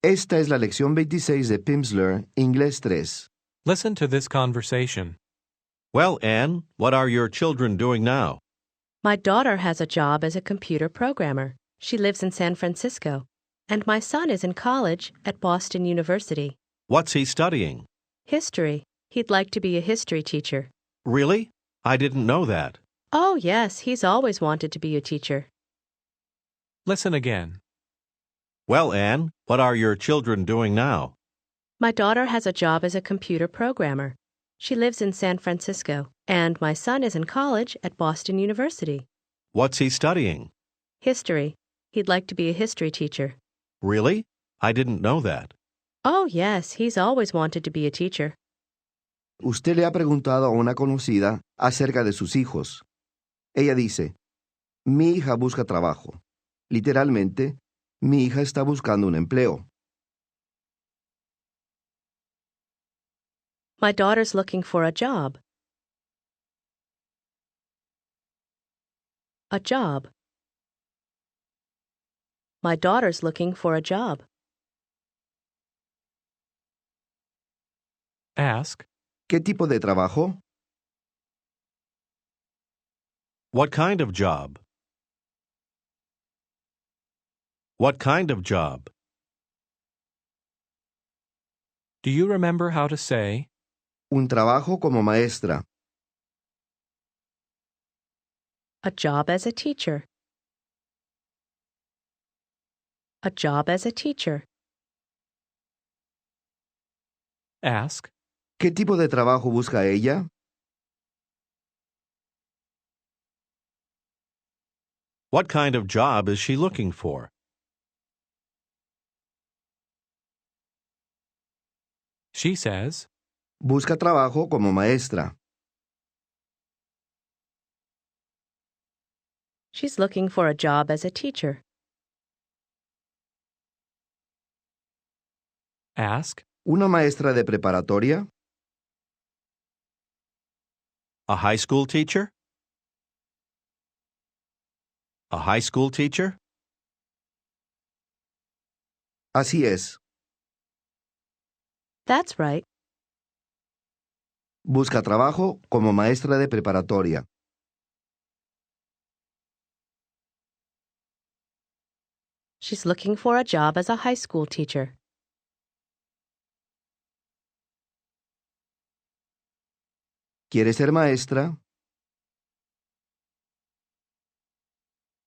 Esta es la lección 26 de Pimsleur, Inglés 3. Listen to this conversation. Well, Anne, what are your children doing now? My daughter has a job as a computer programmer. She lives in San Francisco. And my son is in college at Boston University. What's he studying? History. He'd like to be a history teacher. Really? I didn't know that. Oh, yes, he's always wanted to be a teacher. Listen again. Well, Anne, what are your children doing now? My daughter has a job as a computer programmer. She lives in San Francisco. And my son is in college at Boston University. What's he studying? History. He'd like to be a history teacher. Really? I didn't know that. Oh, yes, he's always wanted to be a teacher. Usted le ha preguntado a una conocida acerca de sus hijos. Ella dice, mi hija busca trabajo. Literalmente, mi hija está buscando un empleo. My daughter's looking for a job. A job. My daughter's looking for a job. Ask, ¿Qué tipo de trabajo? What kind of job? What kind of job? do you remember how to say, Un trabajo como maestra. A job as a teacher. A job as a teacher. ask, ¿Qué tipo de trabajo busca ella? What kind of job is she looking for? she says, Busca trabajo como maestra. She's looking for a job as a teacher. ask, ¿Una maestra de preparatoria? A high school teacher? A high school teacher? Así es. That's right. Busca trabajo como maestra de preparatoria. She's looking for a job as a high school teacher. ¿Quiere ser maestra?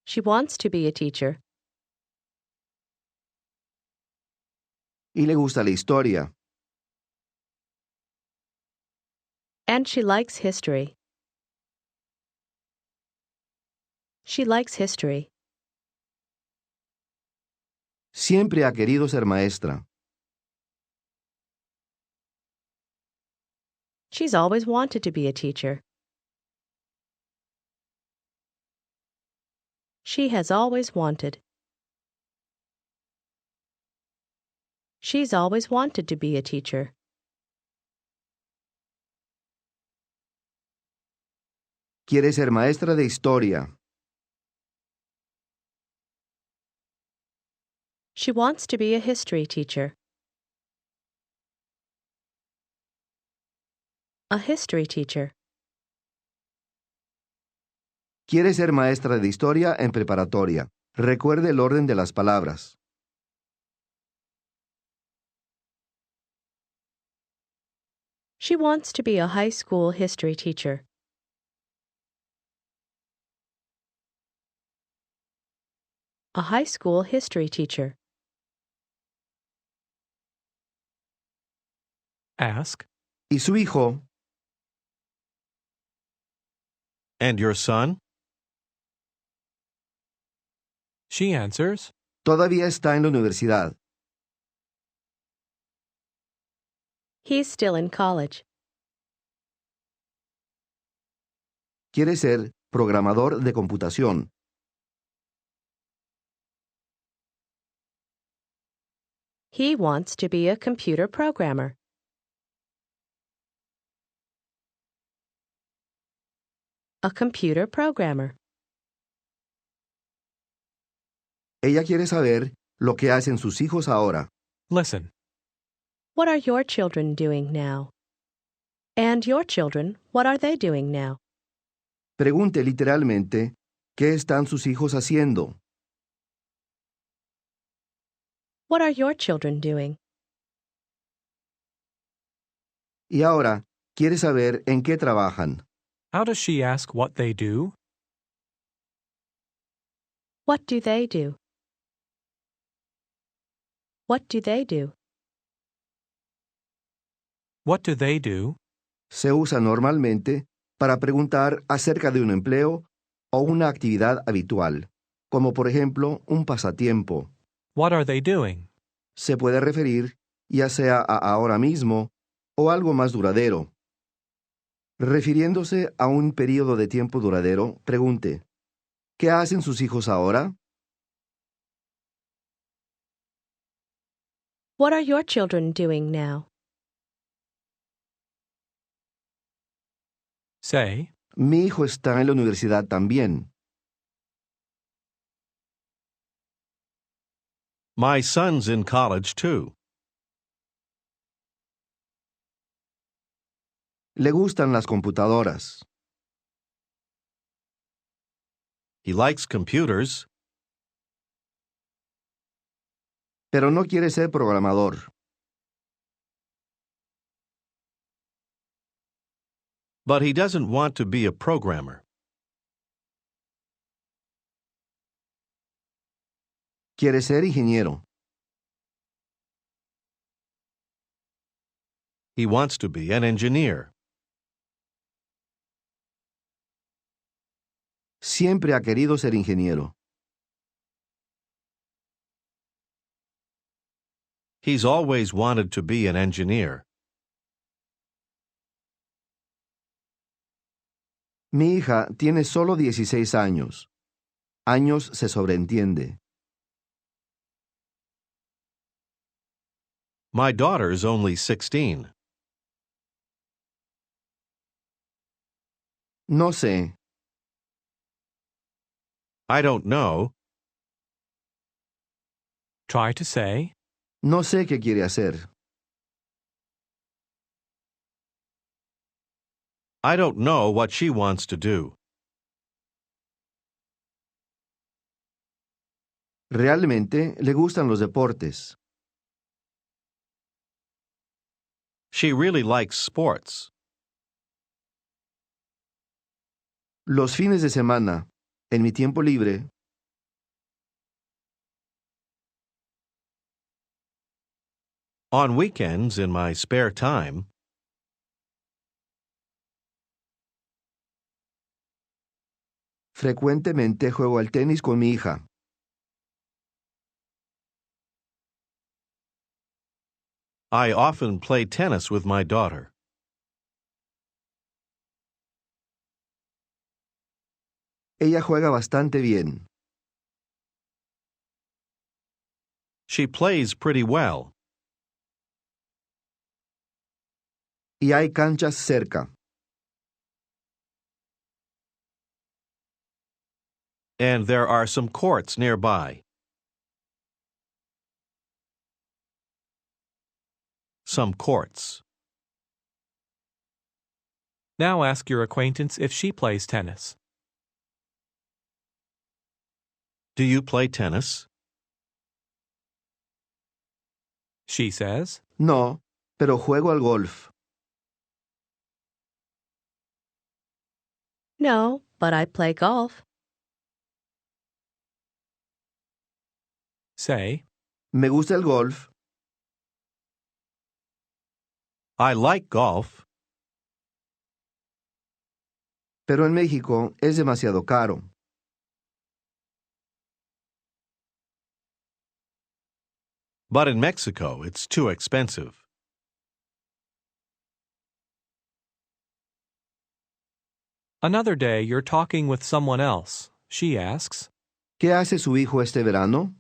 She wants to be a teacher. Y le gusta la historia. And she likes history. She likes history. Siempre ha querido ser maestra. She's always wanted to be a teacher. She has always wanted. She's always wanted to be a teacher. Quiere ser maestra de historia. She wants to be a history teacher. A history teacher. Quiere ser maestra de historia en preparatoria. Recuerde el orden de las palabras. She wants to be a high school history teacher. A high school history teacher. ask, ¿Y su hijo? And your son? she answers, Todavía está en la universidad. He's still in college. Quiere ser programador de computación. He wants to be a computer programmer. A computer programmer. Ella quiere saber lo que hacen sus hijos ahora. Listen. What are your children doing now? And your children, what are they doing now? Pregunte literalmente, ¿qué están sus hijos haciendo? What are your children doing? Y ahora, quiere saber en qué trabajan. How does she ask what they do? What do they do? What do they do? What do they do? Se usa normalmente para preguntar acerca de un empleo o una actividad habitual, como por ejemplo un pasatiempo. What are they doing? Se puede referir ya sea a ahora mismo o algo más duradero. Refiriéndose a un periodo de tiempo duradero, pregunte, ¿qué hacen sus hijos ahora? What are your children doing now? Say, Mi hijo está en la universidad también. My son's in college too. Le gustan las computadoras. He likes computers, Pero no quiere ser programador. but he doesn't want to be a programmer. Quiere ser ingeniero. He wants to be an engineer. Siempre ha querido ser ingeniero. He's always wanted to be an engineer. Mi hija tiene solo 16 años. Años se sobreentiende. My daughter's only 16. No sé. I don't know. try to say, No sé qué quiere hacer. I don't know what she wants to do. Realmente le gustan los deportes. She really likes sports. Los fines de semana, en mi tiempo libre, On weekends, in my spare time, frecuentemente juego al tenis con mi hija. I often play tennis with my daughter. Ella juega bastante bien. She plays pretty well. Y hay canchas cerca. And there are some courts nearby. Some courts. now ask your acquaintance if she plays tennis. Do you play tennis? She says, No, pero juego al golf. No, but I play golf. say, Me gusta el golf, I like golf, pero en México es demasiado caro. but in Mexico it's too expensive. another day you're talking with someone else. She asks, ¿Qué hace su hijo este verano?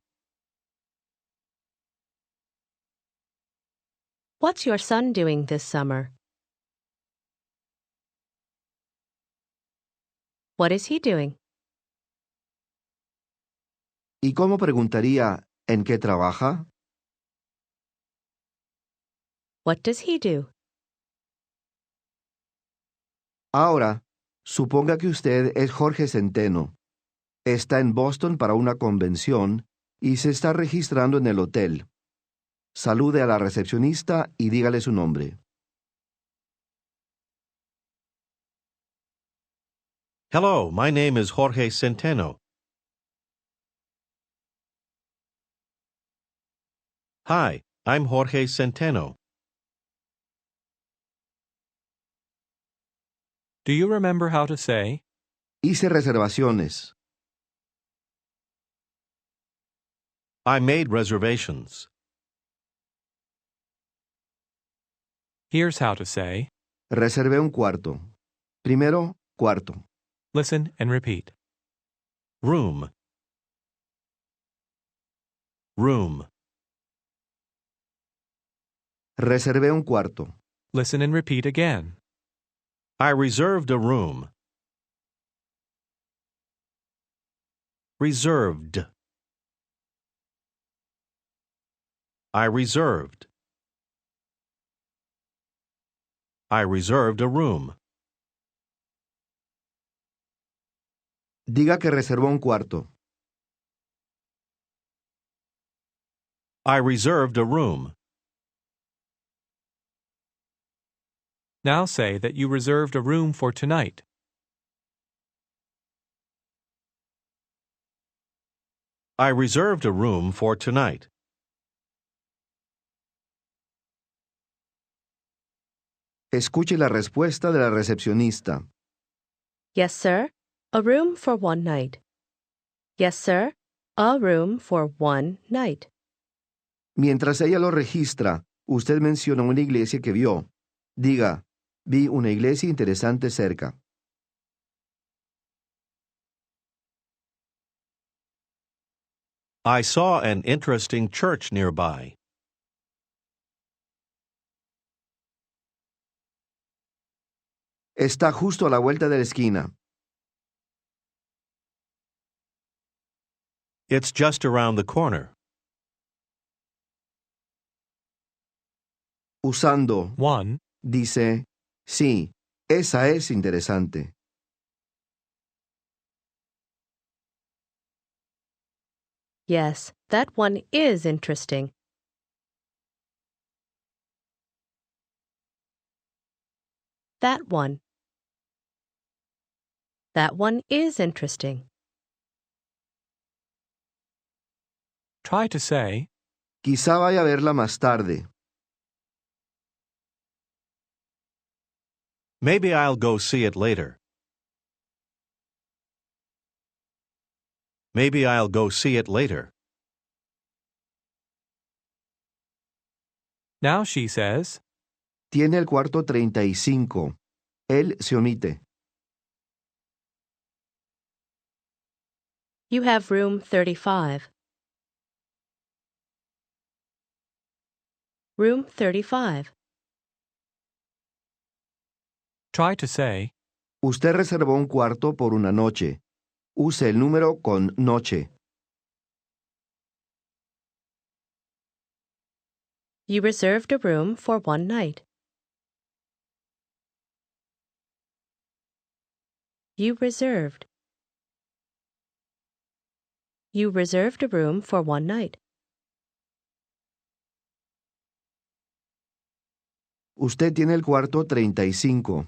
What's your son doing this summer? What is he doing? ¿Y cómo preguntaría en qué trabaja? What does he do? Ahora, suponga que usted es Jorge Centeno. Está en Boston para una convención y se está registrando en el hotel. Salude a la recepcionista y dígale su nombre. Hello, my name is Jorge Centeno. Hi, I'm Jorge Centeno. Do you remember how to say, Hice reservaciones. I made reservations. here's how to say, Reservé un cuarto. Primero, cuarto. listen and repeat. Room. Room. Reservé un cuarto. Listen and repeat again. I reserved a room. Reserved. I reserved. I reserved a room. Diga que reservó un cuarto. I reserved a room. Now say that you reserved a room for tonight. I reserved a room for tonight. Escuche la respuesta de la recepcionista. Yes, sir. A room for one night. Yes, sir. A room for one night. Mientras ella lo registra, usted menciona una iglesia que vio. Diga, vi una iglesia interesante cerca. I saw an interesting church nearby. Está justo a la vuelta de la esquina. It's just around the corner. Usando 1. dice, sí, esa es interesante. Yes, that one is interesting. That one. That one is interesting. Try to say, Quizá vaya a verla más tarde. Maybe I'll go see it later. Maybe I'll go see it later. now she says, Tiene el cuarto 35. Él se omite. You have room 35. Room 35. try to say, Usted reservó un cuarto por una noche. Use el número con noche. You reserved a room for one night. You reserved. You reserved a room for one night. Usted tiene el cuarto 35.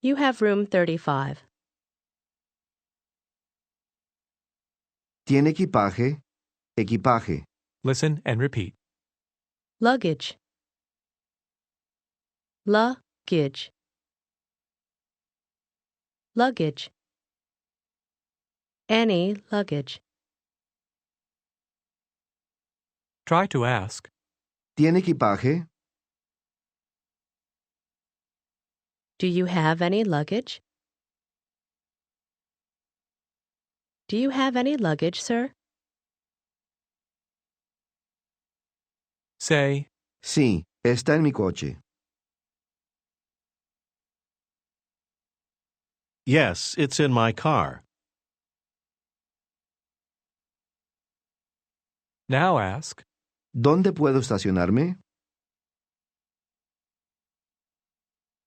You have room 35. Tiene equipaje. Equipaje. listen and repeat. Luggage. Luggage. Luggage. Any luggage. Try to ask, ¿Tiene equipaje? Do you have any luggage? Do you have any luggage, sir? say, Sí, está en mi coche. Yes, it's in my car. now ask, ¿Dónde puedo estacionarme?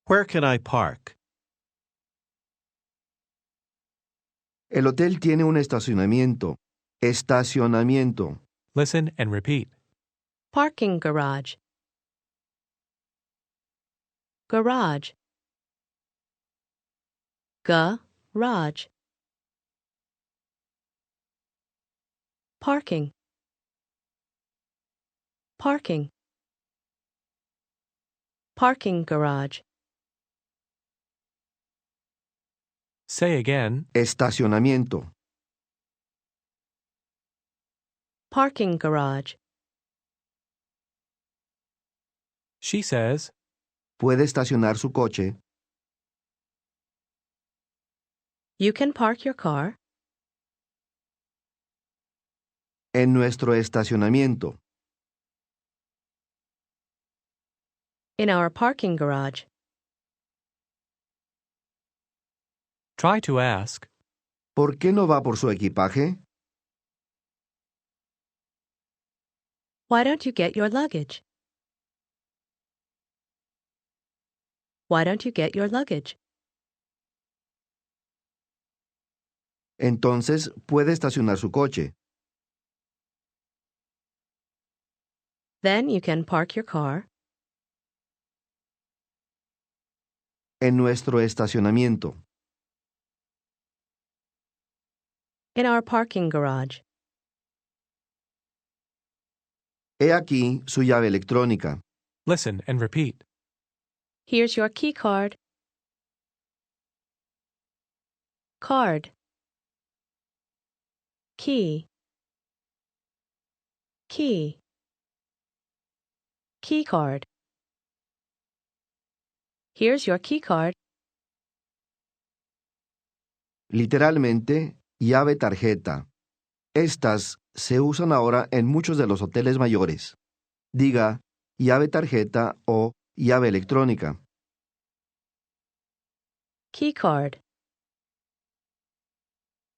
Where can I park? El hotel tiene un estacionamiento. Estacionamiento. Listen and repeat. Parking garage. Garage. Garage. Parking. Parking. Parking garage. Say again. Estacionamiento. Parking garage. She says, ¿Puede estacionar su coche? You can park your car En nuestro estacionamiento. in our parking garage. try to ask, ¿Por qué no va por su equipaje? Why don't you get your luggage? Why don't you get your luggage? Entonces, puede estacionar su coche. Then you can park your car En nuestro estacionamiento. in our parking garage. He aquí su llave electrónica. listen and repeat. Here's your key card. Card. Key. Key. Key card. Here's your key card. Literalmente, llave tarjeta. Estas se usan ahora en muchos de los hoteles mayores. Diga llave tarjeta o llave electrónica. Key card.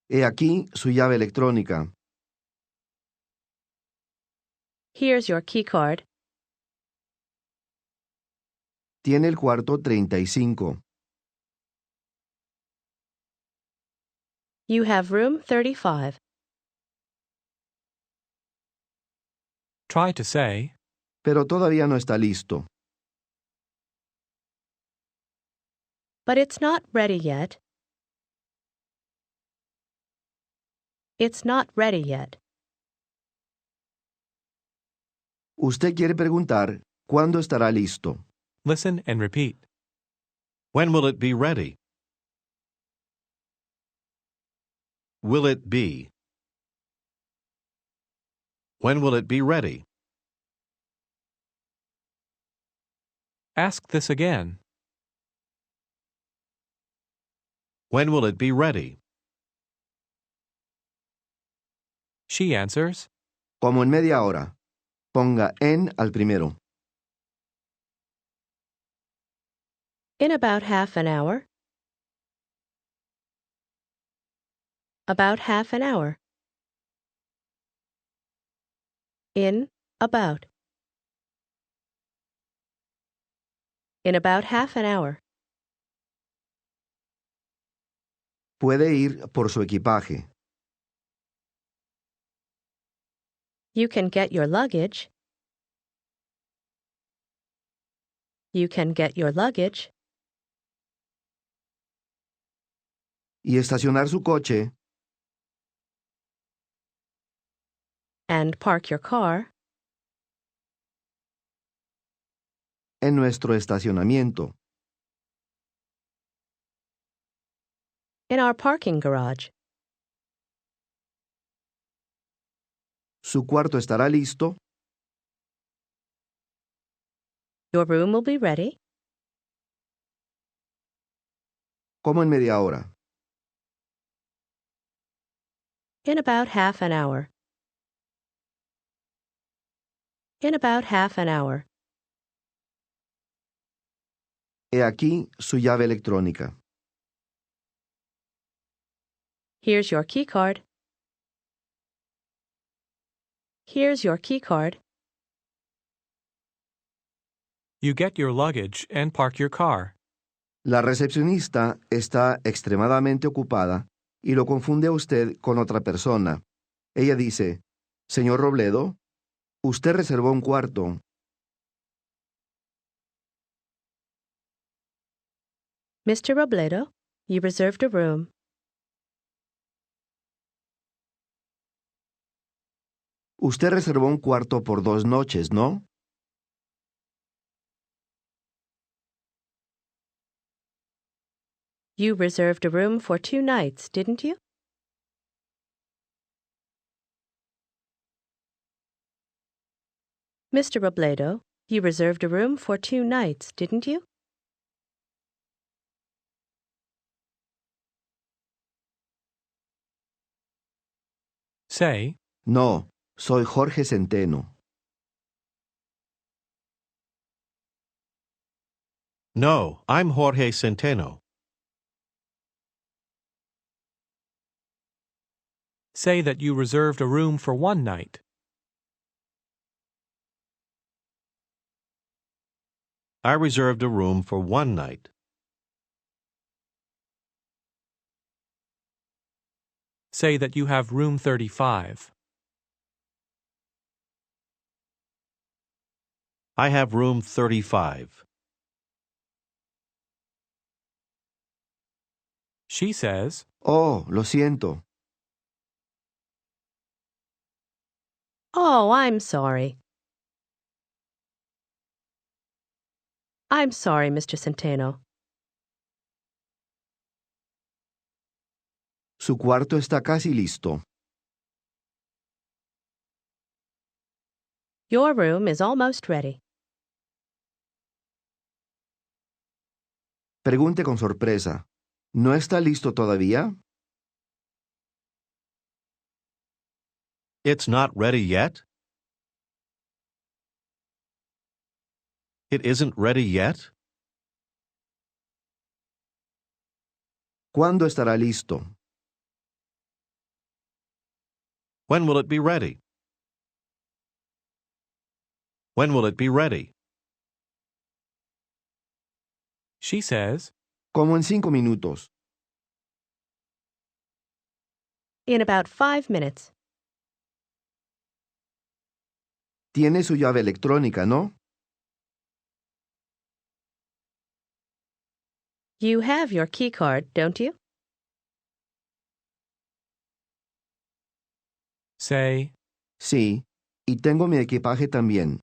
He aquí su llave electrónica. Here's your key card. Tiene el cuarto 35. You have room 35. Try to say, Pero todavía no está listo. But it's not ready yet. It's not ready yet. Usted quiere preguntar cuándo estará listo. listen and repeat. When will it be ready? Will it be? When will it be ready? Ask this again. When will it be ready? She answers, Como en media hora. Ponga en al primero. In about half an hour. About half an hour. In about. In about half an hour. Puede ir por su equipaje. You can get your luggage. You can get your luggage. Y estacionar su coche And park your car en nuestro estacionamiento. in our parking garage. Su cuarto estará listo Your room will be ready como en media hora. in about half an hour. In about half an hour. He aquí su llave electrónica. Here's your key card. Here's your key card. You get your luggage and park your car. La recepcionista está extremadamente ocupada y lo confunde a usted con otra persona. Ella dice, Señor Robledo, usted reservó un cuarto. Mr. Robledo, you reserved a room. Usted reservó un cuarto por 2 noches, ¿no? You reserved a room for 2 nights, didn't you? Mr. Robledo, you reserved a room for 2 nights, didn't you? Say, No, soy Jorge Centeno. No, I'm Jorge Centeno. say that you reserved a room for 1 night. I reserved a room for 1 night. Say that you have room 35. I have room 35. She says, Oh, lo siento. Oh, I'm sorry. I'm sorry, Mr. Centeno. Su cuarto está casi listo. Your room is almost ready. Pregunte con sorpresa. ¿No está listo todavía? It's not ready yet? It isn't ready yet? ¿Cuándo estará listo? When will it be ready? When will it be ready? she says, Como en 5 minutos. In about 5 minutes. Tiene su llave electrónica, ¿no? You have your key card, don't you? say, Sí, y tengo mi equipaje también.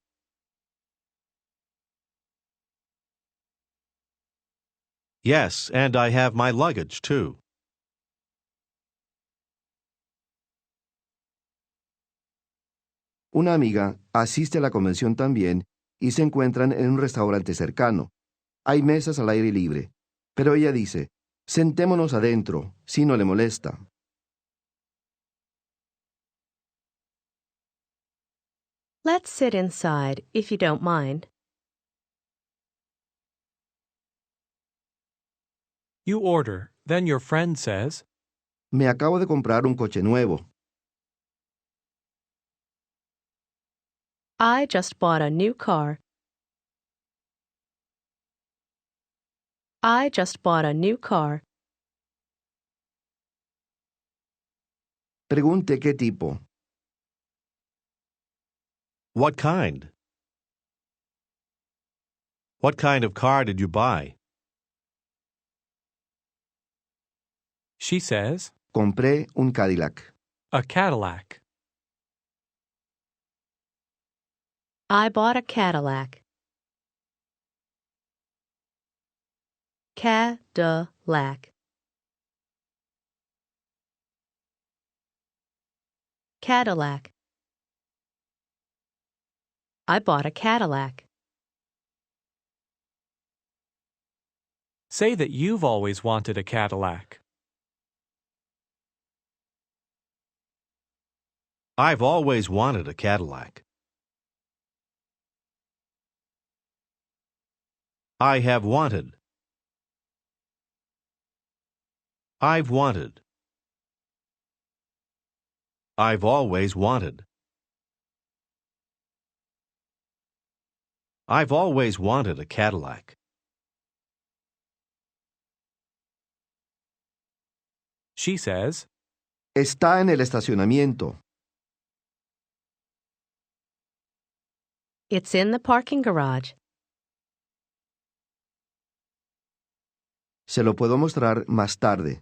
Yes, and I have my luggage, too. Una amiga asiste a la convención también y se encuentran en un restaurante cercano. Hay mesas al aire libre, pero ella dice, sentémonos adentro, si no le molesta. Let's sit inside, if you don't mind. you order. Then your friend says, Me acabo de comprar un coche nuevo. I just bought a new car. I just bought a new car. Pregunte qué tipo. What kind? What kind of car did you buy? she says, Compré un Cadillac. a Cadillac. I bought a Cadillac. Cadillac. Cadillac. I bought a Cadillac. Say that you've always wanted a Cadillac. I've always wanted a Cadillac. I have wanted. I've wanted. I've always wanted. I've always wanted a Cadillac. She says, Está en el estacionamiento. It's in the parking garage. Se lo puedo mostrar más tarde.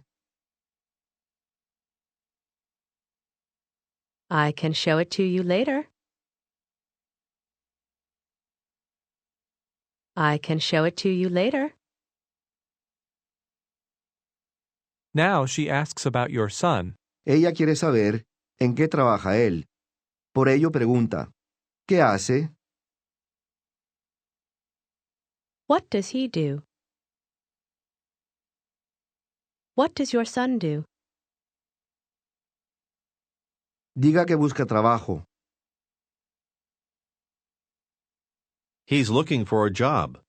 I can show it to you later. I can show it to you later. now she asks about your son. Ella quiere saber en qué trabaja él. Por ello pregunta, ¿qué hace? What does he do? What does your son do? Diga que busca trabajo. He's looking for a job.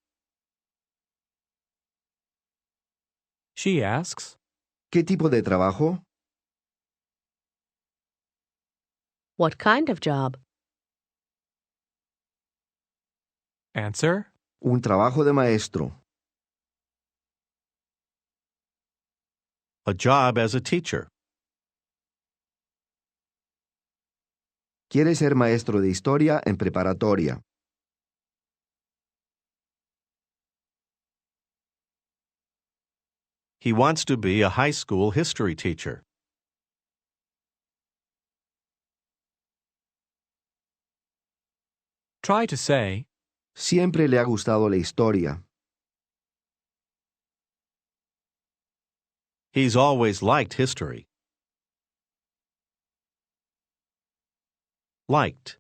She asks, ¿Qué tipo de trabajo? What kind of job? answer, Un trabajo de maestro. A job as a teacher. Quiere ser maestro de historia en preparatoria. He wants to be a high school history teacher. try to say, Siempre le ha gustado la historia. He's always liked history. Liked.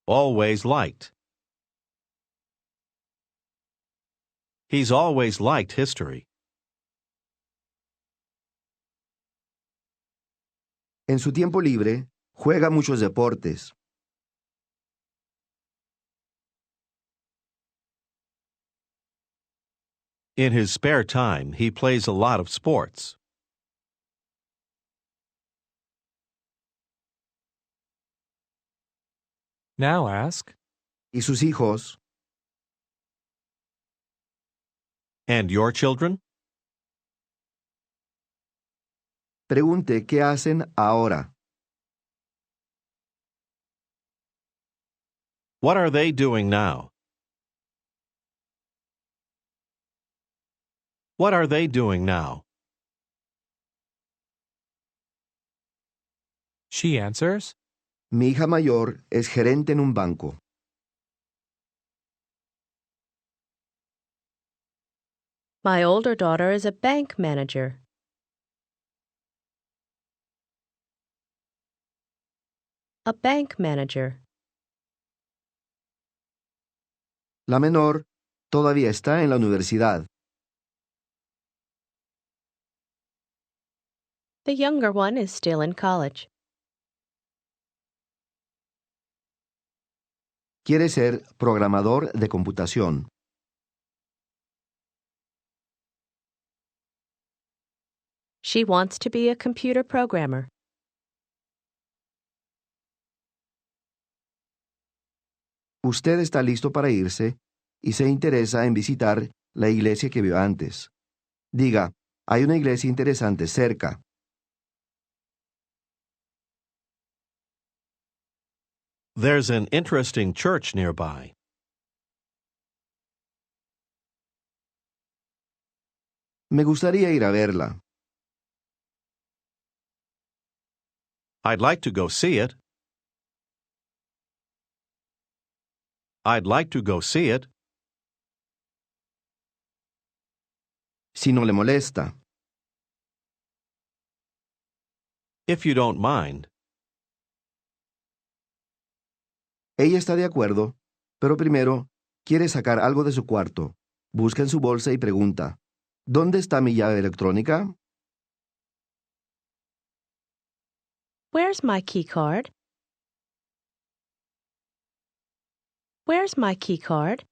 Always liked. He's always liked history. En su tiempo libre, juega muchos deportes. In his spare time, he plays a lot of sports. now ask, ¿Y sus hijos? And your children? Pregunte qué hacen ahora. What are they doing now? What are they doing now? she answers, Mi hija mayor es gerente en un banco. My older daughter is a bank manager. A bank manager. La menor todavía está en la universidad. The younger one is still in college. Quiere ser programador de computación. She wants to be a computer programmer. Usted está listo para irse y se interesa en visitar la iglesia que vio antes. Diga, hay una iglesia interesante cerca. There's an interesting church nearby. Me gustaría ir a verla. I'd like to go see it. I'd like to go see it. Si no le molesta. If you don't mind. Ella está de acuerdo, pero primero quiere sacar algo de su cuarto. Busca en su bolsa y pregunta, ¿dónde está mi llave electrónica? Where's my key card? Where's my key card?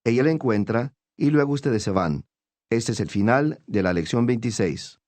Ella la encuentra y luego ustedes se van. Este es el final de la lección 26.